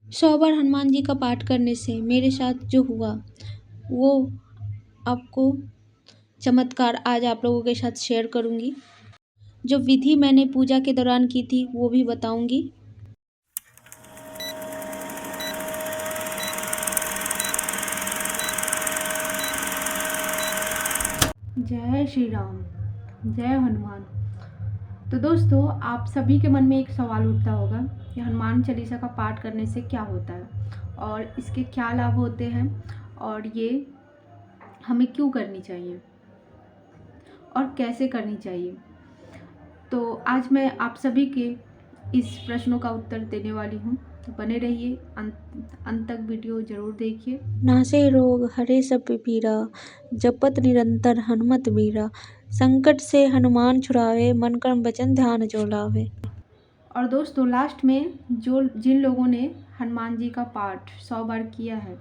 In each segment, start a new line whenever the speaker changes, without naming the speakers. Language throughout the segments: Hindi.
100 बार हनुमान जी का पाठ करने से मेरे साथ जो हुआ वो आपको चमत्कार आज आप लोगों के साथ शेयर करूंगी। जो विधि मैंने पूजा के दौरान की थी वो भी बताऊंगी। जय श्री राम, जय हनुमान। तो दोस्तों, आप सभी के मन में एक सवाल उठता होगा कि हनुमान चालीसा का पाठ करने से क्या होता है और इसके क्या लाभ होते हैं और ये हमें क्यों करनी चाहिए और कैसे करनी चाहिए। तो आज मैं आप सभी के इस प्रश्नों का उत्तर देने वाली हूँ। तो बने रहिए, अंत तक वीडियो जरूर देखिए। नासे रोग हरे सब पीरा, जपत निरंतर हनुमत वीरा, संकट से हनुमान छुड़ावे, मन कर्म वचन ध्यान जो लावे। और दोस्तों, लास्ट में जिन लोगों ने हनुमान जी का पाठ 100 बार किया है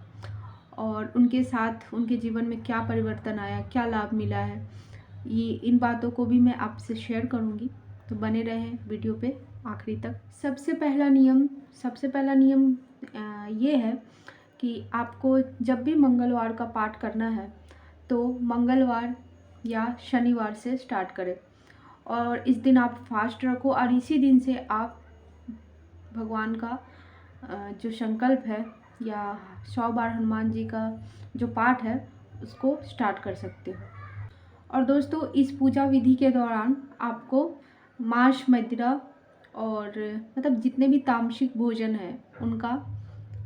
और उनके साथ उनके जीवन में क्या परिवर्तन आया, क्या लाभ मिला है, ये इन बातों को भी मैं आपसे शेयर करूंगी। तो बने रहें वीडियो पे आखिरी तक। सबसे पहला नियम ये है कि आपको जब भी मंगलवार का पाठ करना है तो मंगलवार या शनिवार से स्टार्ट करें और इस दिन आप फास्ट रखो और इसी दिन से आप भगवान का जो संकल्प है या 100 बार हनुमान जी का जो पाठ है उसको स्टार्ट कर सकते हो। और दोस्तों, इस पूजा विधि के दौरान आपको मांस मदिरा और मतलब जितने भी तामसिक भोजन है उनका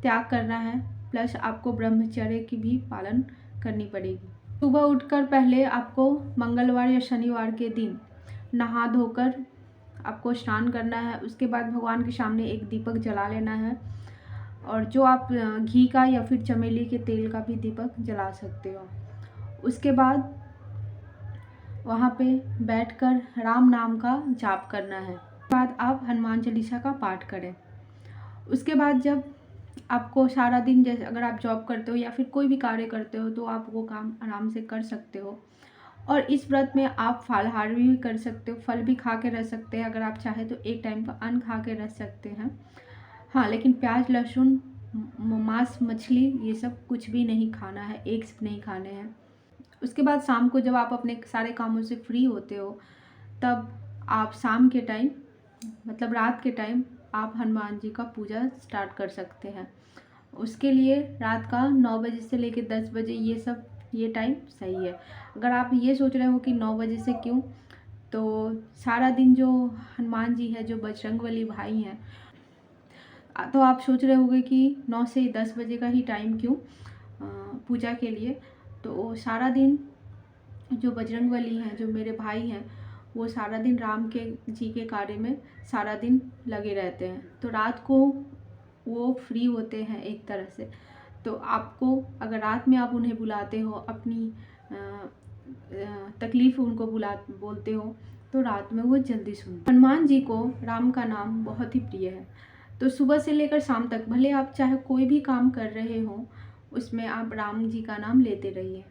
त्याग करना है, प्लस आपको ब्रह्मचर्य की भी पालन करनी पड़ेगी। सुबह उठकर पहले आपको मंगलवार या शनिवार के दिन नहा धोकर आपको स्नान करना है। उसके बाद भगवान के सामने एक दीपक जला लेना है और जो आप घी का या फिर चमेली के तेल का भी दीपक जला सकते हो। उसके बाद वहाँ पे बैठकर राम नाम का जाप करना है। उसके बाद आप हनुमान चालीसा का पाठ करें। उसके बाद जब आपको सारा दिन, जैसे अगर आप जॉब करते हो या फिर कोई भी कार्य करते हो तो आप वो काम आराम से कर सकते हो। और इस व्रत में आप फलाहार भी कर सकते हो, फल भी खा के रह सकते हैं। अगर आप चाहे तो एक टाइम का अन्न खा के रह सकते हैं। हाँ, लेकिन प्याज लहसुन मांस मछली ये सब कुछ भी नहीं खाना है, एग्स नहीं खाने हैं। उसके बाद शाम को जब आप अपने सारे कामों से फ्री होते हो तब आप शाम के टाइम मतलब रात के टाइम आप हनुमान जी का पूजा स्टार्ट कर सकते हैं। उसके लिए रात का 9 बजे से लेकर 10 बजे ये टाइम सही है। अगर आप ये सोच रहे हो कि 9 बजे से क्यों, तो सारा दिन जो हनुमान जी है, जो बजरंगबली भाई हैं, तो आप सोच रहे होंगे कि 9 से 10 बजे का ही टाइम क्यों पूजा के लिए। तो सारा दिन जो बजरंगबली हैं, जो मेरे भाई हैं, वो सारा दिन राम के जी के कार्य में सारा दिन लगे रहते हैं। तो रात को वो फ्री होते हैं एक तरह से। तो आपको अगर रात में आप उन्हें बुलाते हो, अपनी तकलीफ उनको बोलते हो, तो रात में वो जल्दी सुनते। हनुमान जी को राम का नाम बहुत ही प्रिय है। तो सुबह से लेकर शाम तक भले आप चाहे कोई भी काम कर रहे हो उसमें आप राम जी का नाम लेते रहिए।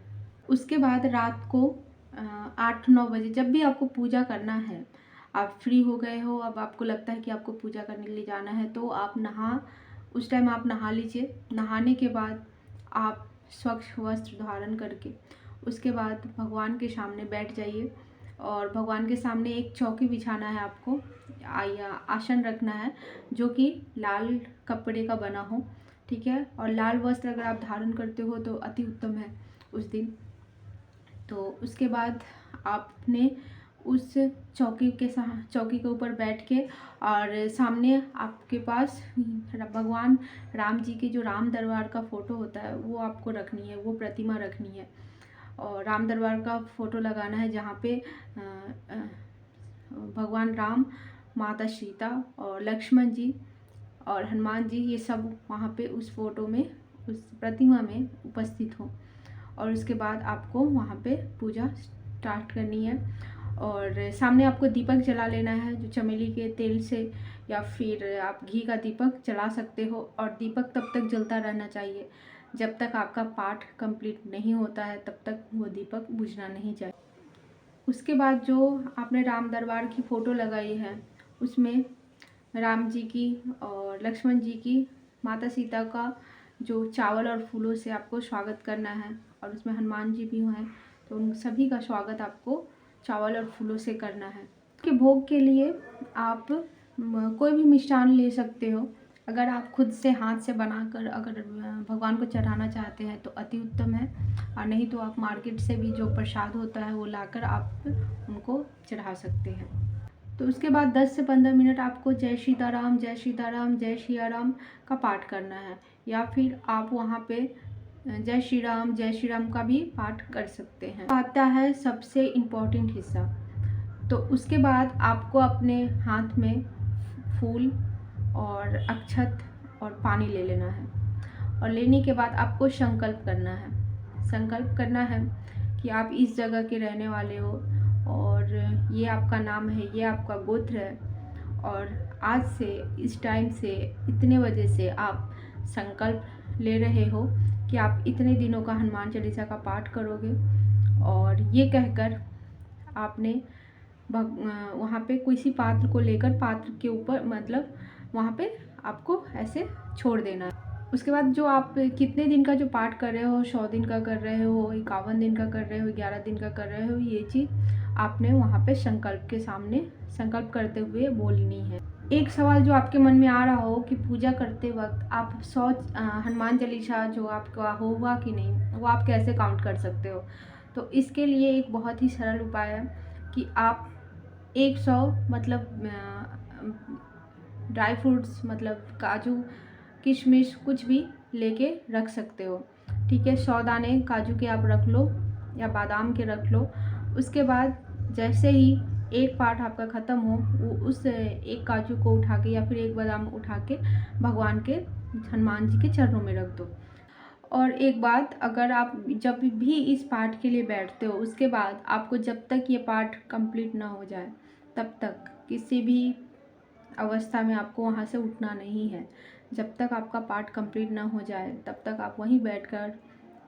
उसके बाद रात को 8-9 बजे जब भी आपको पूजा करना है, आप फ्री हो गए हो, अब आपको लगता है कि आपको पूजा करने के लिए जाना है, तो आप उस टाइम आप नहा लीजिए। नहाने के बाद आप स्वच्छ वस्त्र धारण करके उसके बाद भगवान के सामने बैठ जाइए और भगवान के सामने एक चौकी बिछाना है आपको या आसन रखना है जो कि लाल कपड़े का बना हो, ठीक है। और लाल वस्त्र अगर आप धारण करते हो तो अति उत्तम है उस दिन। तो उसके बाद आपने उस चौकी के ऊपर बैठ के और सामने आपके पास भगवान राम जी के जो राम दरबार का फ़ोटो होता है वो आपको रखनी है, वो प्रतिमा रखनी है। और राम दरबार का फ़ोटो लगाना है जहाँ पे भगवान राम, माता सीता और लक्ष्मण जी और हनुमान जी ये सब वहाँ पे उस फ़ोटो में, उस प्रतिमा में उपस्थित हों। और उसके बाद आपको वहाँ पे पूजा स्टार्ट करनी है और सामने आपको दीपक जला लेना है जो चमेली के तेल से, या फिर आप घी का दीपक जला सकते हो। और दीपक तब तक जलता रहना चाहिए जब तक आपका पाठ कंप्लीट नहीं होता है, तब तक वो दीपक बुझना नहीं चाहिए। उसके बाद जो आपने राम दरबार की फ़ोटो लगाई है उसमें राम जी की और लक्ष्मण जी की माता सीता का जो चावल और फूलों से आपको स्वागत करना है, और उसमें हनुमान जी भी हैं, तो उन सभी का स्वागत आपको चावल और फूलों से करना है। के भोग के लिए आप कोई भी मिष्ठान ले सकते हो। अगर आप खुद से हाथ से बनाकर अगर भगवान को चढ़ाना चाहते हैं तो अति उत्तम है, और नहीं तो आप मार्केट से भी जो प्रसाद होता है वो लाकर आप उनको चढ़ा सकते हैं। तो उसके बाद 10 से 15 मिनट आपको जय सीताराम जय सीताराम जय सियाराम का पाठ करना है, या फिर आप वहाँ पे जय श्री राम का भी पाठ कर सकते हैं। आता है सबसे इम्पोर्टेंट हिस्सा। तो उसके बाद आपको अपने हाथ में फूल और अक्षत और पानी ले लेना है, और लेने के बाद आपको संकल्प करना है। संकल्प करना है कि आप इस जगह के रहने वाले हो, और ये आपका नाम है, ये आपका गोत्र है, और आज से इस टाइम से इतने बजे से आप संकल्प ले रहे हो कि आप इतने दिनों का हनुमान चालीसा का पाठ करोगे। और ये कहकर आपने वहाँ पे किसी पात्र को लेकर पात्र के ऊपर मतलब वहाँ पे आपको ऐसे छोड़ देना है। उसके बाद जो आप कितने दिन का जो पाठ कर रहे हो, 100 दिन का कर रहे हो, 51 दिन का कर रहे हो, 11 दिन का कर रहे हो, ये चीज़ आपने वहाँ पे संकल्प के सामने संकल्प करते हुए बोलनी है। एक सवाल जो आपके मन में आ रहा हो कि पूजा करते वक्त आप 100 हनुमान चालीसा जो आपका होगा कि नहीं, वो आप कैसे काउंट कर सकते हो। तो इसके लिए एक बहुत ही सरल उपाय है कि आप 100 मतलब ड्राई फ्रूट्स मतलब काजू किशमिश कुछ भी लेके रख सकते हो। ठीक है, 100 दाने काजू के आप रख लो या बादाम के रख लो। उसके बाद जैसे ही एक पार्ट आपका ख़त्म हो, वो उस एक काजू को उठा के या फिर एक बादाम उठा के भगवान के हनुमान जी के चरणों में रख दो। और एक बात, अगर आप जब भी इस पाठ के लिए बैठते हो, उसके बाद आपको जब तक ये पाठ कंप्लीट ना हो जाए तब तक किसी भी अवस्था में आपको वहाँ से उठना नहीं है। जब तक आपका पाठ कंप्लीट ना हो जाए तब तक आप वहीं बैठकर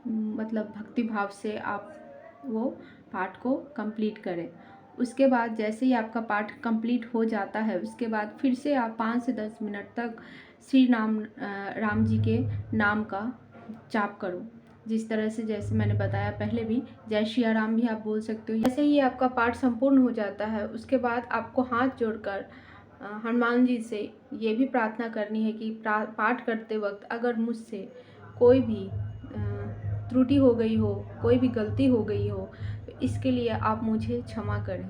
मतलब भक्ति भाव से आप वो पाठ को कंप्लीट करें। उसके बाद जैसे ही आपका पाठ कंप्लीट हो जाता है, उसके बाद फिर से आप 5 से 10 मिनट तक श्री राम जी के नाम का जाप करो। जिस तरह से जैसे मैंने बताया पहले भी, जय सिया राम भी आप बोल सकते हो। जैसे ही आपका पाठ संपूर्ण हो जाता है, उसके बाद आपको हाथ जोड़कर हनुमान जी से ये भी प्रार्थना करनी है कि पाठ करते वक्त अगर मुझसे कोई भी त्रुटि हो गई हो, कोई भी गलती हो गई हो, तो इसके लिए आप मुझे क्षमा करें।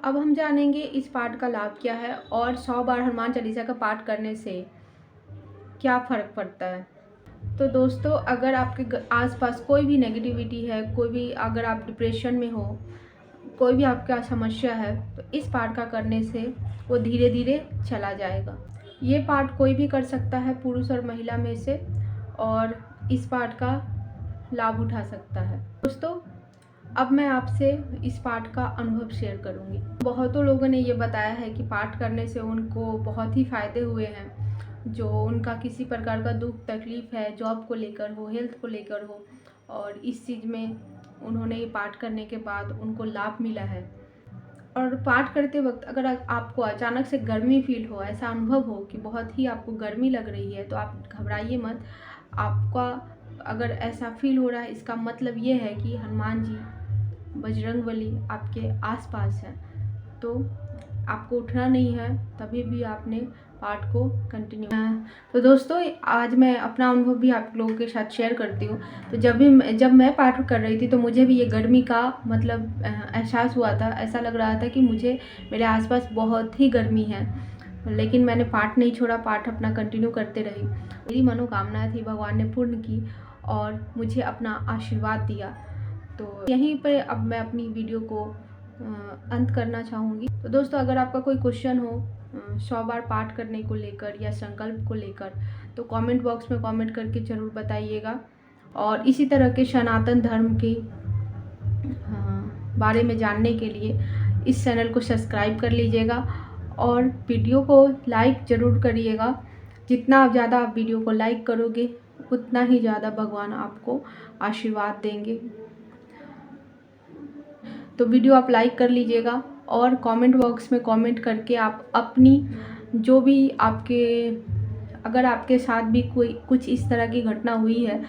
अब हम जानेंगे इस पाठ का लाभ क्या है, और 100 बार हनुमान चालीसा का पाठ करने से क्या फ़र्क पड़ता है। तो दोस्तों, अगर आपके आसपास कोई भी नेगेटिविटी है, कोई भी अगर आप डिप्रेशन में हो, कोई भी आपका समस्या है, तो इस पाठ का करने से वो धीरे धीरे चला जाएगा। ये पाठ कोई भी कर सकता है, पुरुष और महिला में से, और इस पाठ का लाभ उठा सकता है। दोस्तों, अब मैं आपसे इस पाठ का अनुभव शेयर करूंगी। बहुतों लोगों ने ये बताया है कि पाठ करने से उनको बहुत ही फ़ायदे हुए हैं। जो उनका किसी प्रकार का दुख तकलीफ़ है, जॉब को लेकर हो, हेल्थ को लेकर हो, और इस चीज़ में उन्होंने ये पाठ करने के बाद उनको लाभ मिला है। और पाठ करते वक्त अगर आपको अचानक से गर्मी फील हो, ऐसा अनुभव हो कि बहुत ही आपको गर्मी लग रही है, तो आप घबराइए मत। आपका अगर ऐसा फील हो रहा है, इसका मतलब ये है कि हनुमान जी बजरंगबली आपके आसपास हैं। तो आपको उठना नहीं है, तभी भी आपने पाठ को कंटिन्यू। तो दोस्तों, आज मैं अपना अनुभव भी आप लोगों के साथ शेयर करती हूँ। तो जब मैं पाठ कर रही थी, तो मुझे भी ये गर्मी का मतलब एहसास हुआ था। ऐसा लग रहा था कि मुझे मेरे आसपास बहुत ही गर्मी है, लेकिन मैंने पाठ नहीं छोड़ा, पाठ अपना कंटिन्यू करते रही। मेरी मनोकामना थी, भगवान ने पूर्ण की और मुझे अपना आशीर्वाद दिया। तो यहीं पर अब मैं अपनी वीडियो को अंत करना चाहूँगी। तो दोस्तों, अगर आपका कोई क्वेश्चन हो 100 बार पाठ करने को लेकर या संकल्प को लेकर, तो कमेंट बॉक्स में कमेंट करके ज़रूर बताइएगा। और इसी तरह के सनातन धर्म के बारे में जानने के लिए इस चैनल को सब्सक्राइब कर लीजिएगा, और वीडियो को लाइक ज़रूर करिएगा। जितना ज़्यादा आप वीडियो को लाइक करोगे, उतना ही ज़्यादा भगवान आपको आशीर्वाद देंगे। तो वीडियो आप लाइक कर लीजिएगा, और कमेंट बॉक्स में कमेंट करके आप अपनी जो भी आपके अगर आपके साथ भी कोई कुछ इस तरह की घटना हुई है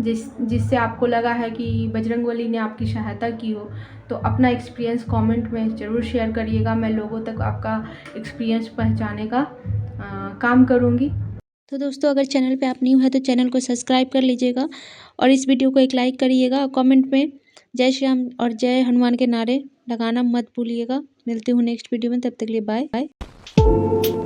जिससे आपको लगा है कि बजरंगबली ने आपकी सहायता की हो, तो अपना एक्सपीरियंस कमेंट में ज़रूर शेयर करिएगा। मैं लोगों तक आपका एक्सपीरियंस पहुंचाने का काम करूंगी। तो दोस्तों, अगर चैनल पे आप न्यू है तो चैनल को सब्सक्राइब कर लीजिएगा और इस वीडियो को एक लाइक करिएगा और कमेंट में जय श्री राम और जय हनुमान के नारे लगाना मत भूलिएगा। मिलती हूँ नेक्स्ट वीडियो में, तब तक के लिए बाय बाय।